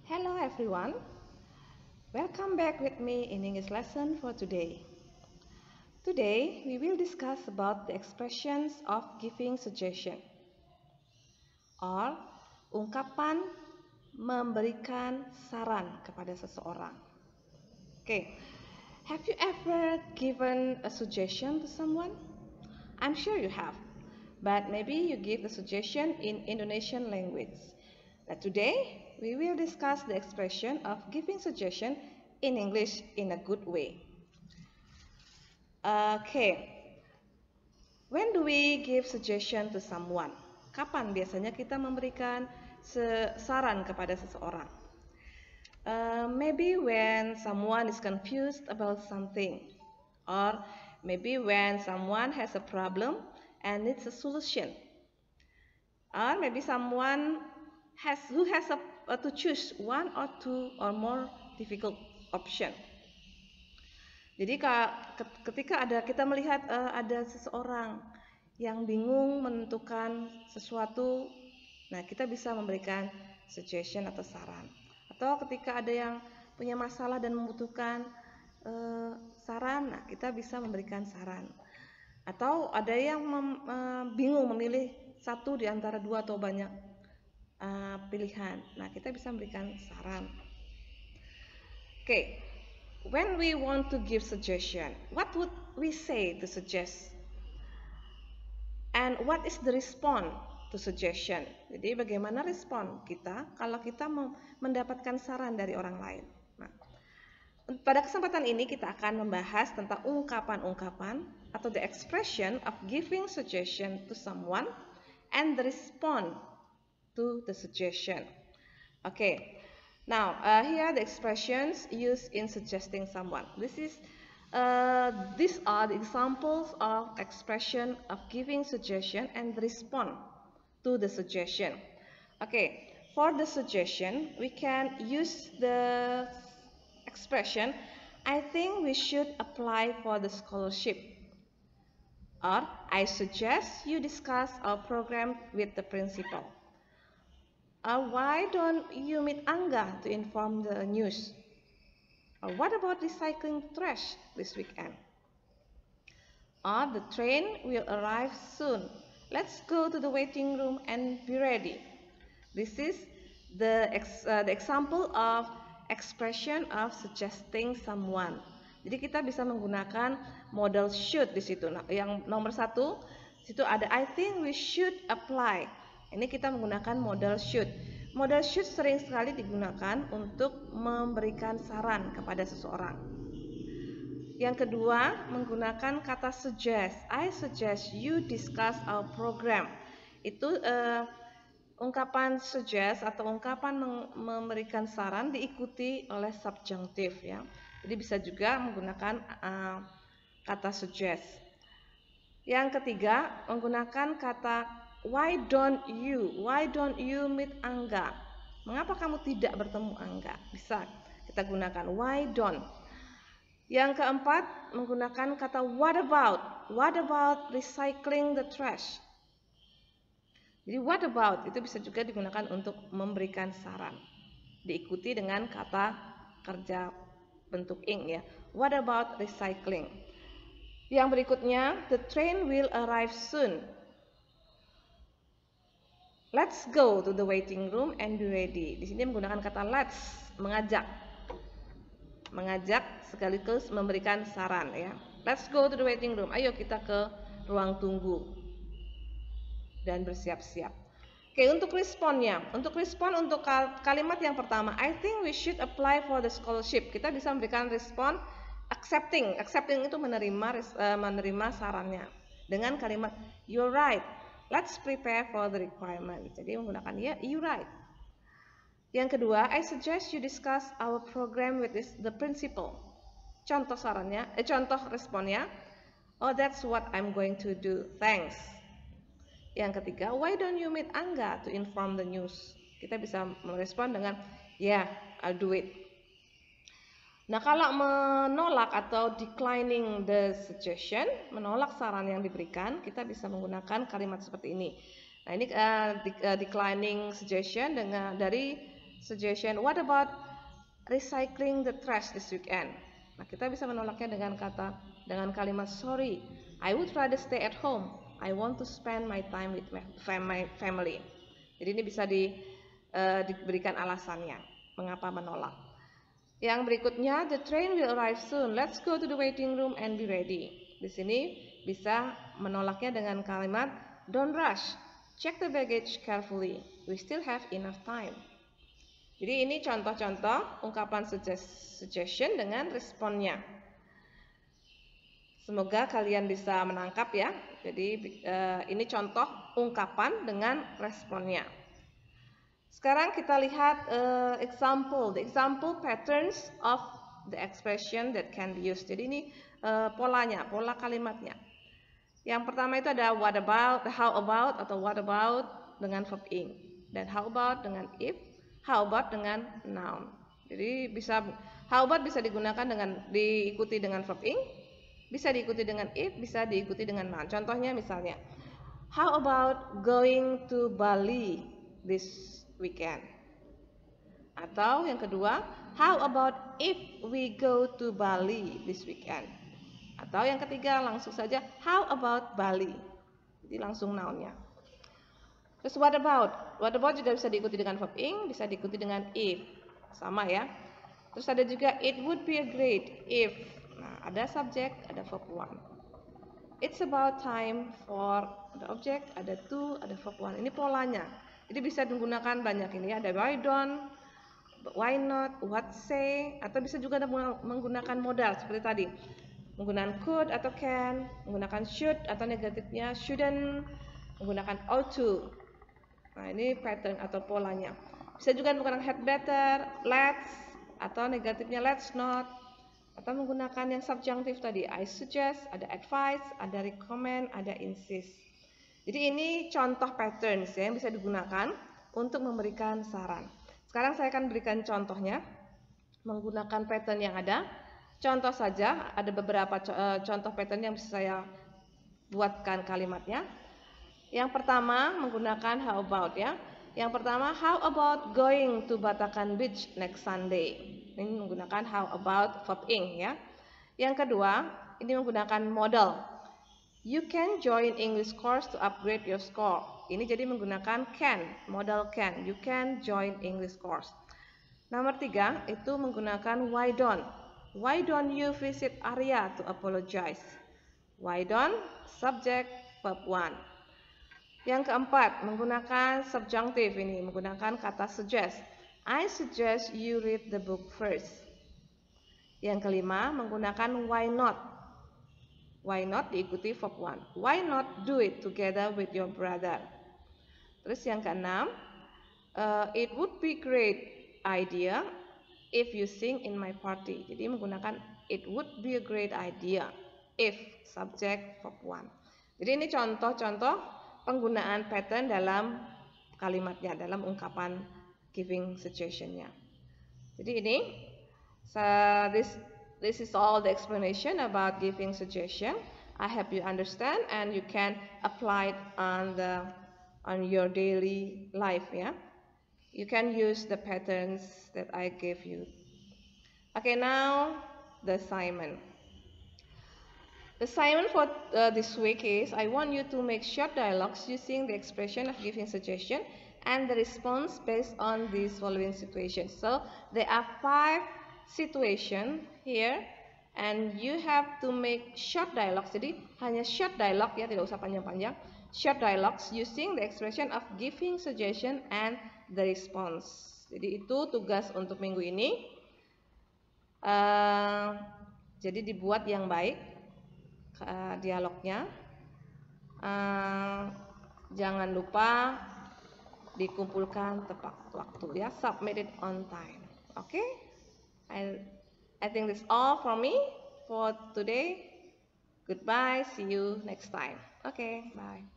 Hello everyone, welcome back with me in English lesson for today. Today we will discuss about the expressions of giving suggestion or ungkapan memberikan saran kepada seseorang. Okay, have you ever given a suggestion to someone? I'm sure you have, but maybe you give the suggestion in Indonesian language. Now today we will discuss the expression of giving suggestion in English in a good way. Okay, when do we give suggestion to someone? Kapan biasanya kita memberikan saran kepada seseorang? Maybe when someone is confused about something, or maybe when someone has a problem and needs a solution, or maybe someone who has to choose one or two or more difficult option. Jadi ketika kita melihat ada seseorang yang bingung menentukan sesuatu, nah kita bisa memberikan suggestion atau saran. Atau ketika ada yang punya masalah dan membutuhkan saran, nah kita bisa memberikan saran. Atau ada yang bingung memilih satu di antara dua atau banyak pilihan, nah kita bisa memberikan saran. Okay, when we want to give suggestion, what would we say to suggest? And what is the response to suggestion? Jadi bagaimana respon kita kalau kita mendapatkan saran dari orang lain? Nah, pada kesempatan ini kita akan membahas tentang ungkapan-ungkapan atau the expression of giving suggestion to someone and the response to the suggestion. Okay, now here are the expressions used in suggesting someone. These are the examples of expression of giving suggestion and respond to the suggestion. Okay, for the suggestion we can use the expression I think we should apply for the scholarship, or I suggest you discuss our program with the principal. Why don't you meet Angga to inform the news? What about recycling trash this weekend? The train will arrive soon. Let's go to the waiting room and be ready. This is the example of expression of suggesting someone. Jadi kita bisa menggunakan modal should di situ. Nah, yang nomor 1 situ ada I think we should apply. Ini kita menggunakan modal should. Modal should sering sekali digunakan untuk memberikan saran kepada seseorang. Yang kedua, menggunakan kata suggest. I suggest you discuss our program. Itu ungkapan suggest atau ungkapan memberikan saran diikuti oleh subjunctive ya. Jadi bisa juga menggunakan kata suggest. Yang ketiga, menggunakan kata why don't you meet Angga? Mengapa kamu tidak bertemu Angga? Bisa kita gunakan why don't. Yang keempat, menggunakan kata what about recycling the trash? Jadi what about itu bisa juga digunakan untuk memberikan saran. Diikuti dengan kata kerja bentuk ing ya. What about recycling? Yang berikutnya, the train will arrive soon. Let's go to the waiting room and be ready. Di sini menggunakan kata let's, mengajak sekaligus memberikan saran ya. Let's go to the waiting room. Ayo kita ke ruang tunggu dan bersiap-siap. Oke, untuk responnya, untuk kalimat yang pertama, I think we should apply for the scholarship. Kita bisa memberikan respon accepting itu menerima sarannya dengan kalimat you're right. Let's prepare for the requirement. Jadi menggunakan ya, you're right. Yang kedua, I suggest you discuss our program with the principal. Contoh responnya, oh that's what I'm going to do. Thanks. Yang ketiga, why don't you meet Angga to inform the news? Kita bisa merespon dengan yeah, I'll do it. Nah, kalau menolak atau declining the suggestion, menolak saran yang diberikan, kita bisa menggunakan kalimat seperti ini. Nah, ini declining suggestion dari suggestion, what about recycling the trash this weekend? Nah, kita bisa menolaknya dengan kalimat sorry, I would rather stay at home. I want to spend my time with my family. Jadi ini bisa diberikan alasannya mengapa menolak. Yang berikutnya, the train will arrive soon. Let's go to the waiting room and be ready. Di sini bisa menolaknya dengan kalimat don't rush. Check the baggage carefully. We still have enough time. Jadi ini contoh-contoh ungkapan suggestion dengan responnya. Semoga kalian bisa menangkap ya. Jadi ini contoh ungkapan dengan responnya. Sekarang kita lihat the example patterns of the expression that can be used. Jadi ini pola kalimatnya. Yang pertama itu ada what about, how about atau what about dengan verb ing, dan how about dengan if, how about dengan noun. Jadi how about bisa digunakan diikuti dengan verb ing, bisa diikuti dengan if, bisa diikuti dengan noun. Contohnya misalnya, how about going to Bali this weekend? Atau yang kedua, how about if we go to Bali this weekend? Atau yang ketiga langsung saja, how about Bali? Jadi langsung nounnya. Terus what about? What about juga bisa diikuti dengan verb ing, bisa diikuti dengan if. Sama ya. Terus ada juga it would be a great if. Nah, ada subject, ada verb one. It's about time for, ada object, ada to, ada verb one. Ini polanya. Jadi bisa menggunakan banyak ini. Ada why don't, why not, what say, atau bisa juga menggunakan modal seperti tadi. Menggunakan could atau can, menggunakan should atau negatifnya shouldn't, menggunakan ought to. Nah, ini pattern atau polanya. Bisa juga menggunakan had better, let's, atau negatifnya let's not, atau menggunakan yang subjunctive tadi, I suggest, ada advice, ada recommend, ada insist. Jadi ini contoh patterns ya, yang bisa digunakan untuk memberikan saran. Sekarang saya akan berikan contohnya menggunakan pattern yang ada. Contoh saja, ada beberapa contoh pattern yang bisa saya buatkan kalimatnya. Yang pertama menggunakan how about ya. Yang pertama, how about going to Batakan Beach next Sunday? Ini menggunakan how about verb ing ya. Yang kedua, ini menggunakan modal. You can join English course to upgrade your score. Ini jadi menggunakan can, modal can. You can join English course. Nomor 3 itu menggunakan why don't. Why don't you visit Arya to apologize? Why don't, subject, verb 1. Yang keempat, menggunakan subjunctive ini, menggunakan kata suggest. I suggest you read the book first. Yang kelima, menggunakan why not. Why not diikuti verb 1. Why not do it together with your brother? Terus yang keenam, it would be great idea if you sing in my party. Jadi menggunakan it would be a great idea if, subject, verb 1. Jadi ini contoh-contoh penggunaan pattern dalam kalimatnya, dalam ungkapan giving suggestion-nya. Jadi ini this is all the explanation about giving suggestion. I hope you understand and you can apply it on your daily life ya. You can use the patterns that I gave you. Okay, now the assignment. The assignment for this week is I want you to make short dialogues using the expression of giving suggestion and the response based on these following situations. So there are 5 situations here and you have to make short dialogues. Jadi hanya short dialogue ya, tidak usah panjang-panjang. Short dialogues using the expression of giving suggestion and the response. Jadi itu tugas untuk minggu ini. Jadi dibuat yang baik dialognya. Jangan lupa dikumpulkan tepat waktu ya. Submit it on time. Okay? I think that's all from me for today. Goodbye. See you next time. Okay. Bye.